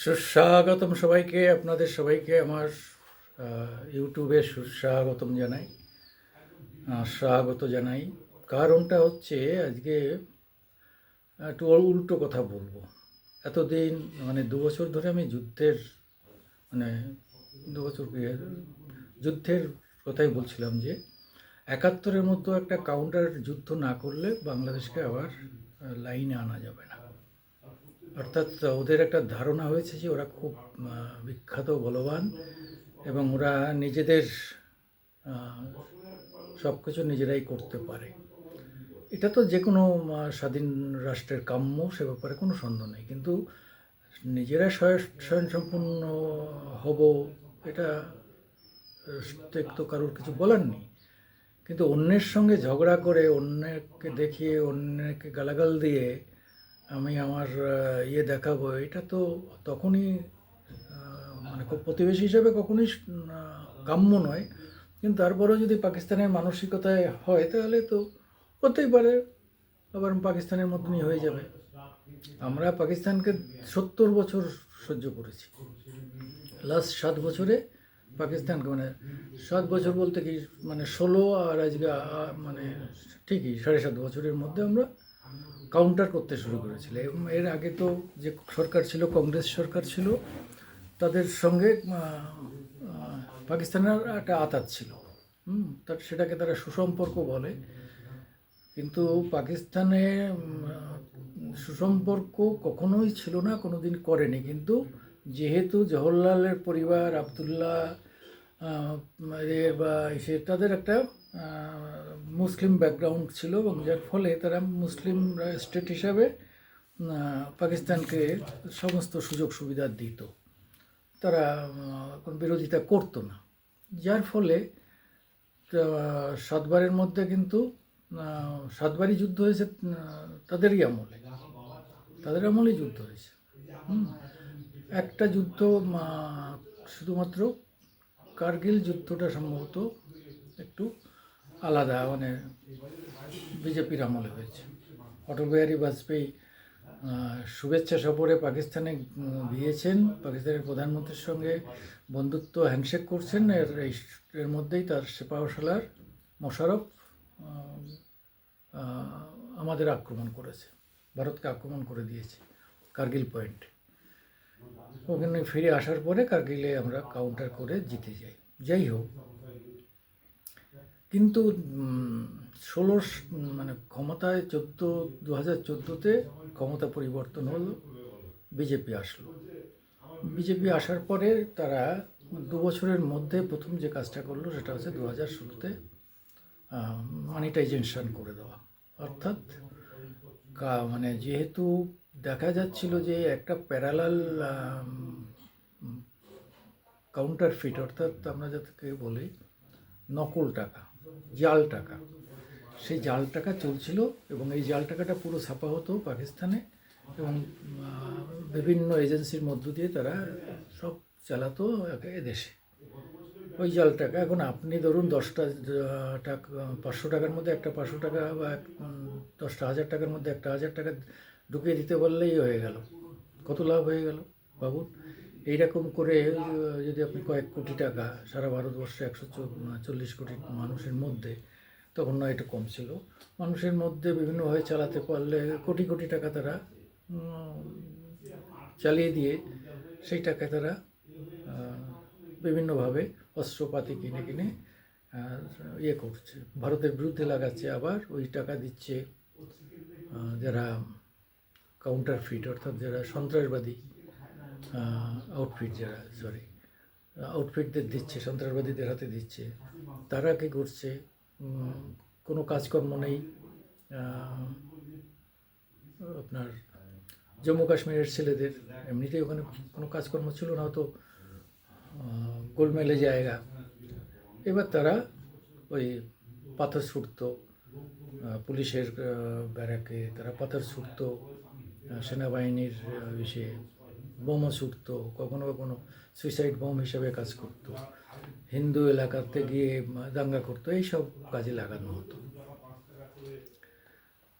সুস্বাগতম সবাইকে, আপনাদের সবাইকে আমার ইউটিউবে সুস্বাগতম জানাই, স্বাগত জানাই। কারণটা হচ্ছে আজকে একটু উল্টো কথা বলবো। এতদিন মানে 2 বছর ধরে আমি মানে 2 বছর যুদ্ধের কথাই বলছিলাম যে 71-এর মতো একটা কাউন্টার যুদ্ধ না করলে বাংলাদেশকে আবার লাইনে আনা যাবে না। অর্থাৎ ওদের একটা ধারণা হয়েছে যে ওরা খুব বিখ্যাত বলবান এবং ওরা নিজেদের সব কিছু নিজেরাই করতে পারে। এটা তো যে কোনো স্বাধীন রাষ্ট্রের কাম্য, সে ব্যাপারে কোনো সন্দেহ নেই। কিন্তু নিজেরা স্বয়ংসম্পূর্ণ হব, এটা তো কারোর কিছু বলার নেই। কিন্তু অন্যের সঙ্গে ঝগড়া করে, অন্যকে দেখিয়ে, অন্যকে গালাগাল দিয়ে আমি আমার দেখাবো, এটা তো তখনই মানে খুব প্রতিবেশী হিসেবে কখনোই কাম্য নয়। কিন্তু তারপরেও যদি পাকিস্তানের মানসিকতায় হয় তাহলে তো হতেই পারে, আবার পাকিস্তানের মতনই হয়ে যাবে। আমরা পাকিস্তানকে 70 বছর সহ্য করেছি। লাস্ট 7 বছরে পাকিস্তানকে, মানে 7 বছর বলতে কি, মানে 16 আর আজকে মানে ঠিকই 7.5 বছরের মধ্যে আমরা কাউন্টার করতে শুরু করেছিল। এবং এর আগে তো যে সরকার ছিল, কংগ্রেস সরকার ছিল, তাদের সঙ্গে পাকিস্তানের একটা আঁতাত ছিল। সেটাকে তারা সুসম্পর্ক বলে। কিন্তু পাকিস্তানে সুসম্পর্ক কখনোই ছিল না, কোনো দিন করেনি। কিন্তু যেহেতু জওহরলালের পরিবার, আবদুল্লাহ বা তাদের একটা মুসলিম ব্যাকগ্রাউন্ড ছিল, এবং যার ফলে তারা মুসলিম স্টেট হিসাবে পাকিস্তানকে সমস্ত সুযোগ সুবিধা দিত। তারা কোনো বিরোধিতা করতো না। যার ফলে 7বারের মধ্যে কিন্তু 7বারই যুদ্ধ হয়েছে তাদেরই আমলে, তাদের আমলেই যুদ্ধ হয়েছে। একটা যুদ্ধ শুধুমাত্র কার্গিল যুদ্ধটা সম্ভবত একটু আলাদা, মানে বিজেপির আমলে হয়েছে। অটল বিহারী বাজপেয়ী শুভেচ্ছা সফরে পাকিস্তানে গিয়েছেন, পাকিস্তানের প্রধানমন্ত্রীর সঙ্গে বন্ধুত্ব হ্যান্ডশেক করছেন। এর মধ্যেই তার সেপাহসালার মোশারফ আমাদের আক্রমণ করেছে, ভারতকে আক্রমণ করে দিয়েছে কার্গিল পয়েন্টে। ওখানে ফিরে আসার পরে কার্গিলে আমরা কাউন্টার করে জিতে যাই। যাই হোক, কিন্তু 16 মানে ক্ষমতায় 2014-তে ক্ষমতা পরিবর্তন হলো, বিজেপি আসলো। বিজেপি আসার পরে তারা 2 বছরের মধ্যে প্রথম যে কাজটা করলো সেটা হচ্ছে 2016-তে মনিটাইজেশন করে দেওয়া। অর্থাৎ মানে যেহেতু দেখা যাচ্ছিল যে একটা প্যারালাল কাউন্টার ফিট, অর্থাৎ আমরা যাকে বলি নকল টাকা, জাল টাকা, সেই জাল টাকা চলছিল। এবং এই জাল টাকাটা পুরো ছাপা হতো পাকিস্তানে, এবং বিভিন্ন এজেন্সির মধ্য দিয়ে তারা সব চালাতো এদেশে। ওই জাল টাকা এখন আপনি ধরুন 10টা টাকা, 500 টাকার মধ্যে একটা 500 টাকা, বা 10টা 1000 টাকার মধ্যে একটা 1000 টাকা ঢুকিয়ে দিতে বললেই হয়ে গেল। কত লাভ হয়ে গেল ভাবুন। এইরকম করে যদি আপনি কয়েক কোটি টাকা, সারা ভারতবর্ষে 140 কোটি মানুষের মধ্যে, তখন নয় একটু কম ছিল, মানুষের মধ্যে বিভিন্নভাবে চালাতে পারলে কোটি কোটি টাকা তারা চালিয়ে দিয়ে সেই টাকা তারা বিভিন্নভাবে অস্ত্রপাতি কিনে কিনে করছে, ভারতের বিরুদ্ধে লাগাচ্ছে। আবার ওই টাকা দিচ্ছে যারা কাউন্টার ফিট, অর্থাৎ যারা সন্ত্রাসবাদী আউটফিটদের দিচ্ছে, সন্ত্রাসবাদীদের হাতে দিচ্ছে। তারা কী করছে, কোনো কাজকর্ম নেই। আপনার জম্মু কাশ্মীরের ছেলেদের এমনিতেই ওখানে কোনো কাজকর্ম ছিল না, হয়তো গোলমেলে জায়গা। এবার তারা ওই পাথর ছুটতো, পুলিশের ব্যারাকে তারা পাথর ছুটতো, সেনাবাহিনীর ইসে বোমও ছুটতো, কখনো কখনো সুইসাইড বোম হিসেবে কাজ করতো, হিন্দু এলাকাতে গিয়ে দাঙ্গা করতো, এইসব কাজে লাগানো হতো।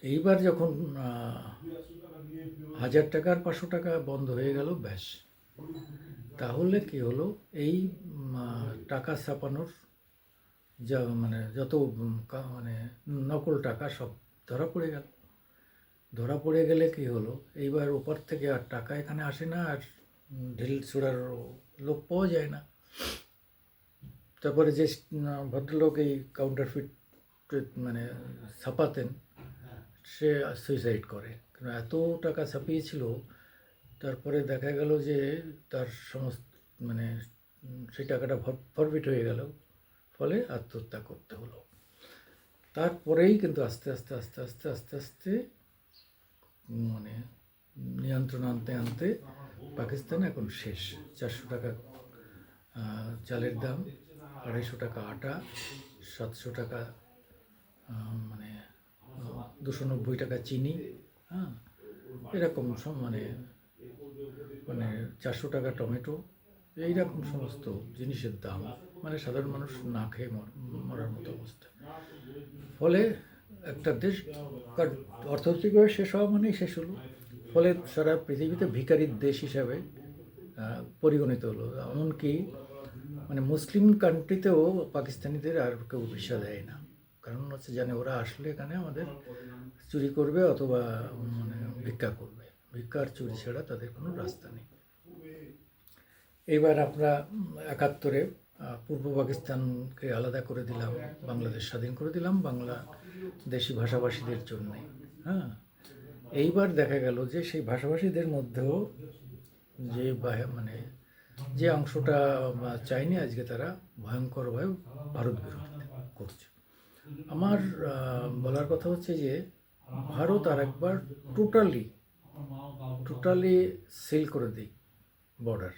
এইবার যখন 1000 টাকা আর 500 টাকা বন্ধ হয়ে গেল, ব্যাস। তাহলে কি হলো, এই টাকা ছাপানোর যা মানে যত মানে নকল টাকা সব ধরা পড়ে গেল। ধরা পড়ে গেলে কি হলো, এইবার ওপার থেকে আর টাকা এখানে আসে না, আর ঢিল ছোড়ার লোক পাওয়া যায় না। তারপরে যে ভদ্রলোক এই কাউন্টারফিট মানে ছাপাতেন, সে সুইসাইড করে, কারণ এত টাকা ছাপিয়েছিল। তারপরে দেখা গেল যে তার সমস্ত মানে সেই টাকাটা ফরফিট হয়ে গেল, ফলে আত্মহত্যা করতে হলো। তারপরেই কিন্তু আস্তে আস্তে আস্তে আস্তে আস্তে আস্তে মানে নিয়ন্ত্রণ আনতে আনতে পাকিস্তান এখন শেষ। 400 টাকা চালের দাম, 250 টাকা আটা, 700 টাকা মানে 290 টাকা চিনি, হ্যাঁ, এরকম সব মানে মানে 400 টাকা টমেটো, এইরকম সমস্ত জিনিসের দাম, মানে সাধারণ মানুষ না খেয়ে মরার মতো অবস্থা। ফলে একটা দেশ অর্থনৈতিকভাবে শেষ হওয়া মানেই শেষ হলো। ফলে সারা পৃথিবীতে ভিখারির দেশ হিসাবে পরিগণিত হলো। এমনকি মানে মুসলিম কান্ট্রিতেও পাকিস্তানিদের আর কেউ ভিসা দেয় না, কারণ হচ্ছে জানে ওরা আসলে এখানে আমাদের চুরি করবে অথবা মানে ভিক্ষা করবে। ভিক্ষা আর চুরি ছাড়া তাদের কোনো রাস্তা নেই। এইবার আমরা 71-এ পূর্ব পাকিস্তানকে আলাদা করে দিলাম, বাংলাদেশ স্বাধীন করে দিলাম বাংলাদেশি ভাষাভাষীদের জন্যে। হ্যাঁ, এইবার দেখা গেল যে সেই ভাষাভাষীদের মধ্যেও যে মানে যে অংশটা চায়নি, আজকে তারা ভয়ঙ্করভাবে ভারত বিরোধিতা করছে। আমার বলার কথা হচ্ছে যে ভারত আর একবার টোটালি সিল করে দিই বর্ডার।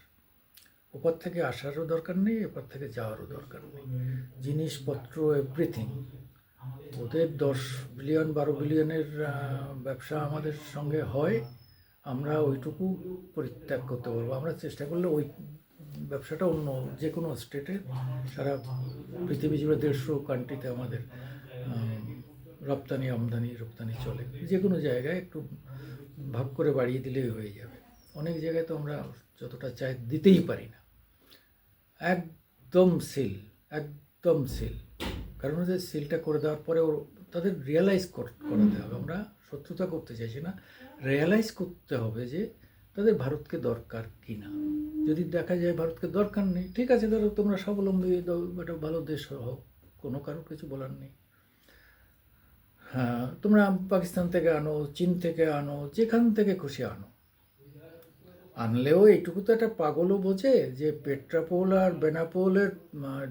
ওপর থেকে আসারও দরকার নেই, এপার থেকে যাওয়ারও দরকার নেই, জিনিসপত্র এভরিথিং। ওদের 10 বিলিয়ন 12 বিলিয়নের ব্যবসা আমাদের সঙ্গে হয়, আমরা ওইটুকু পরিত্যাগ করতে পারবো। আমরা চেষ্টা করলে ওই ব্যবসাটা অন্য যে কোনো স্টেটে, সারা পৃথিবী জুড়ে 150 কান্ট্রিতে আমাদের রপ্তানি রপ্তানি চলে। যে কোনো জায়গায় একটু ভাগ করে বাড়িয়ে দিলেই হয়ে যাবে। অনেক জায়গায় তো আমরা যতটা চাই দিতেই পারি না। একদম সিল। কারণ হচ্ছে সিলটা করে দেওয়ার পরে তাদের রিয়েলাইজ করাতে হবে। আমরা শত্রুতা করতে চাইছি না, রিয়েলাইজ করতে হবে যে তাদের ভারতকে দরকার কি না। যদি দেখা যায় ভারতকে দরকার নেই, ঠিক আছে, ধরো তোমরা স্বাবলম্বী একটা ভালো দেশ হোক, কোনো কারোর কিছু বলার নেই। হ্যাঁ, তোমরা পাকিস্তান থেকে আনো, চীন থেকে আনো, যেখান থেকে খুশি আনো। আনলেও এইটুকু তো একটা পাগলও বোঝে যে পেট্রাপোল আর বেনাপোলের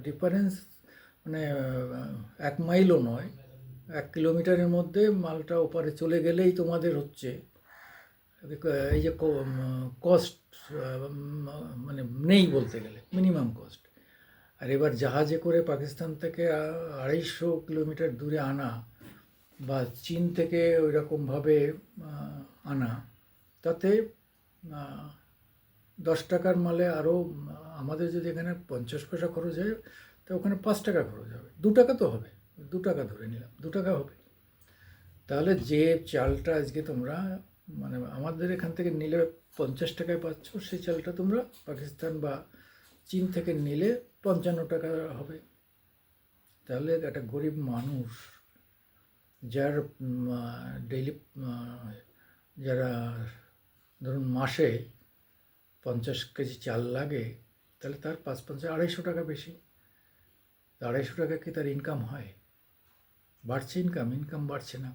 ডিফারেন্স মানে 1 মাইলও নয়, 1 কিলোমিটারের মধ্যে মালটা ওপারে চলে গেলেই তোমাদের হচ্ছে এই যে কস্ট মানে নেই বলতে গেলে, মিনিমাম কস্ট। আর এবার জাহাজে করে পাকিস্তান থেকে 250 কিলোমিটার দূরে আনা বা চীন থেকে ওই রকমভাবে আনা, তাতে 10 টাকার মালে আরও আমাদের যদি এখানে 50 পয়সা খরচ হয়, তো ওখানে 5 টাকা খরচ হবে, 2 টাকা তো হবে, 2 টাকা ধরে নিলাম, 2 টাকা হবে। তাহলে যে চালটা আজকে তোমরা মানে আমাদের এখান থেকে নিলে 50 টাকায় পাচ্ছ, সেই চালটা তোমরা পাকিস্তান বা চীন থেকে নিলে 55 টাকা হবে। তাহলে একটা গরিব মানুষ যার ডেইলি যারা ধরুন মাসে 50 কেজি চাল লাগে, তাহলে তার 5-5 250 টাকা বেশি। 250 টাকা কি তার ইনকাম হয়? বাড়ছে ইনকাম বাড়ছে না,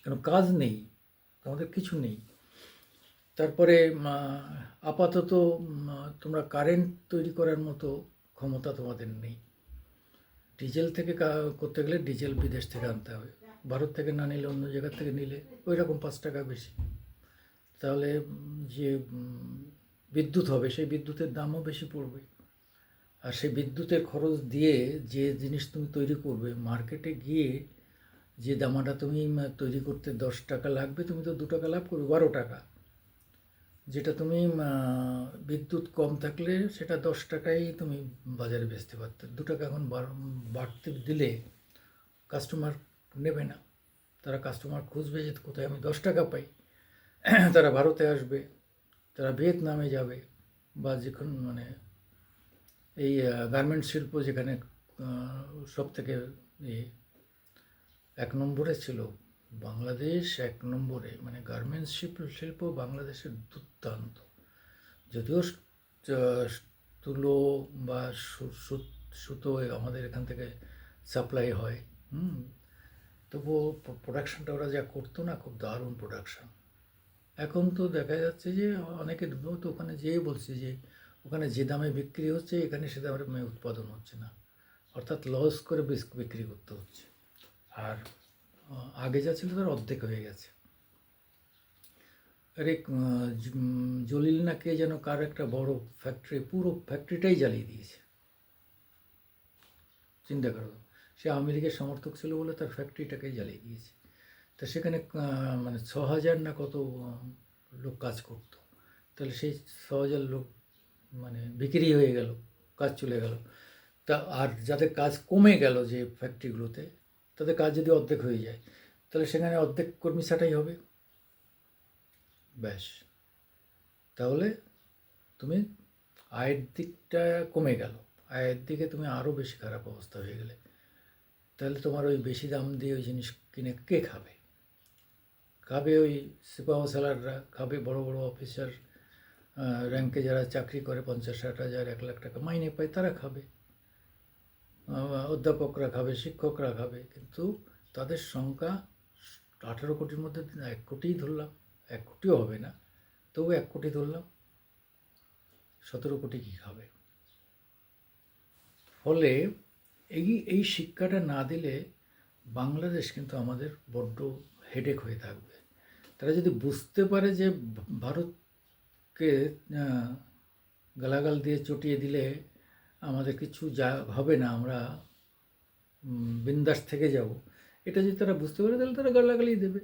কেন? কাজ নেই, আমাদের কিছু নেই। তারপরে আপাতত তোমরা কারেন্ট তৈরি করার মতো ক্ষমতা তোমাদের নেই। ডিজেল থেকে করতে গেলে ডিজেল বিদেশ থেকে আনতে হবে, ভারত থেকে না নিলে অন্য জায়গা থেকে নিলে ওই রকম 5 টাকা বেশি। তাহলে যে বিদ্যুৎ হবে, সেই বিদ্যুতের দামও বেশি পড়বে। আর সেই বিদ্যুতের খরচ দিয়ে যে জিনিস তুমি তৈরি করবে, মার্কেটে গিয়ে যে দামাটা তুমি তৈরি করতে 10 টাকা লাগবে, তুমি তো 2 টাকা লাভ করবে, 12 টাকা। যেটা তুমি বিদ্যুৎ কম থাকলে সেটা 10 টাকায় তুমি বাজারে বেচতে পারতে। 2 টাকা এখন বাড়তে দিলে কাস্টমার নেবে না, তারা কাস্টমার খুঁজবে যে কোথায় আমি 10 টাকা পাই। তারা ভারতে আসবে, তারা ভিয়েতনামে যাবে, বা যেখানে মানে এই গার্মেন্ট শিল্প যেখানে সব থেকে এক নম্বরে ছিল, বাংলাদেশ এক নম্বরে, মানে গার্মেন্টস শিল্প বাংলাদেশের দুর্দান্ত। যদিও তুলো বা সুতো আমাদের এখান থেকে সাপ্লাই হয়, তবুও প্রোডাকশানটা ওরা যা করতো না, খুব দারুণ প্রোডাকশান। এখন তো দেখা যাচ্ছে যে অনেকে তো ওখানে যেয়ে বলছে যে ওখানে যে দামে বিক্রি হচ্ছে এখানে সে দামে উৎপাদন হচ্ছে না, অর্থাৎ লস করে বিক্রি করতে হচ্ছে। আর আগে যা ছিল তার অর্ধেক হয়ে গেছে। আরে জলিল না কে যেন কার একটা বড় ফ্যাক্টরি, পুরো ফ্যাক্টরিটাই জ্বালিয়ে দিয়েছে। চিন্তা করো, সে আমেরিকার সমর্থক ছিল বলে তার ফ্যাক্টরিটাকেই জ্বালিয়ে দিয়েছে। তা সেখানে মানে 6,000 না কত লোক কাজ করতো, তাহলে সেই 6,000 লোক মানে বিক্রি হয়ে গেল, কাজ চলে গেল। তা আর যাদের কাজ কমে গেল যে ফ্যাক্টরিগুলোতে, তাদের কাজ যদি অর্ধেক হয়ে যায়, তাহলে সেখানে অর্ধেক কর্মী ছাঁটাই হবে। ব্যাস, তাহলে তুমি আয়ের দিকটা কমে গেল, আয়ের দিকে তুমি আরও বেশি খারাপ অবস্থা হয়ে গেলে, তাহলে তোমার ওই বেশি দাম দিয়ে ওই জিনিস কিনে কে খাবে? খাবে ওই সিপাহ সালাররা, খাবে বড় বড় অফিসার র্যাঙ্কে যারা চাকরি করে, 50-60 হাজার 1 লাখ টাকা মাইনে পায়, তারা খাবে, অধ্যাপকরা খাবে, শিক্ষকরা খাবে। কিন্তু তাদের সংখ্যা 18 কোটির মধ্যে 1 কোটিই ধরলাম, 1 কোটিও হবে না, তবু 1 কোটি ধরলাম, 17 কোটি কী খাবে? ফলে এই শিক্ষাটা না দিলে বাংলাদেশ কিন্তু আমাদের বড্ড হেডেক হয়ে থাকবে। তারা যদি বুঝতে পারে যে ভারতকে গালাগাল দিয়ে চটিয়ে দিলে আমাদের কিছু যা হবে না, আমরা বিন্দাস থেকে যাব, এটা যদি তারা বুঝতে পারে, তাহলে তারা গালাগালি দেবে,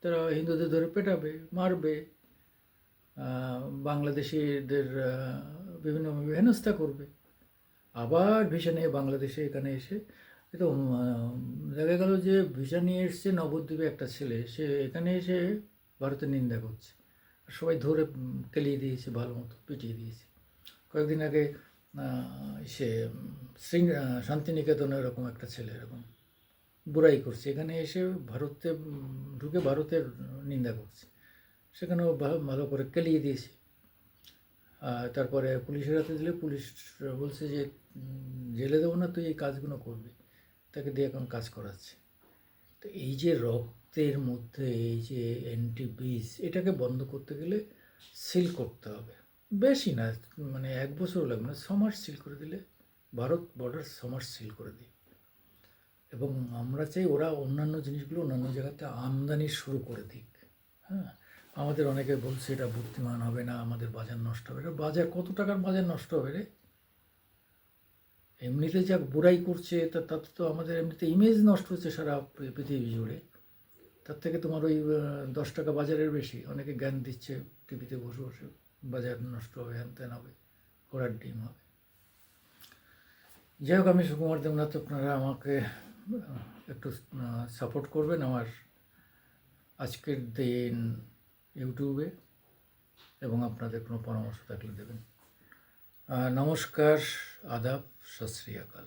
তারা হিন্দুদের ধরে পেটাবে, মারবে, বাংলাদেশিদের বিভিন্নভাবে হেনস্থা করবে। আবার ভিসা নিয়ে বাংলাদেশে এখানে এসে তো দেখা গেল যে ভিসা নিয়ে এসছে নবদ্বীপে একটা ছেলে, সে এখানে এসে ভারতের নিন্দা করছে, আর সবাই ধরে কেলিয়ে দিয়েছে, ভালো মতো পিটিয়ে দিয়েছে। কয়েকদিন আগে সে শান্তিনিকেতনে এরকম একটা ছেলে এরকম বুড়াই করছে, এখানে এসে ভারতে ঢুকে ভারতের নিন্দা করছে, সেখানেও ভালো করে কেলিয়ে দিয়েছে। তারপরে পুলিশের হাতে দিলে পুলিশ বলছে যে জেলে দেবো না, তুই এই কাজগুলো করবি, তাকে দিয়ে এখন কাজ করাচ্ছে। তো এই যে রক্তের মধ্যে এই যে অ্যান্টিবিস, এটাকে বন্ধ করতে গেলে সিল করতে হবে, বেশি না, মানে 1 বছর লাগবে না, 6 মাস সিল করে দিলে, ভারত বর্ডার 6 মাস সিল করে দিই। এবং আমরা চাই ওরা অন্যান্য জিনিসগুলো অন্যান্য জায়গাতে আমদানি শুরু করে দিক। হ্যাঁ, আমাদের অনেকে বলছে এটা বুদ্ধিমান হবে না, আমাদের বাজার নষ্ট হবে। এটা বাজার, কত টাকার বাজার নষ্ট হবে রে? এমনিতে যা বুড়াই করছে তাতে তো আমাদের এমনিতে ইমেজ নষ্ট হচ্ছে সারা পৃথিবী জুড়ে। তার থেকে তোমার ওই 10 টাকা বাজারের বেশি, অনেকে জ্ঞান দিচ্ছে টিভিতে বসে বসে, বাজার নষ্ট হবে, হ্যান ত্যান হবে, ঘোড়ার ডিম হবে। যাই হোক, আমি সুকুমার দেবনাথ, আপনারা আমাকে একটু সাপোর্ট করবেন আমার আজকের দিন ইউটিউবে, এবং আপনাদের কোনো পরামর্শ থাকলে দেবেন। নমস্কার, আদাব, সত শ্রী আকাল।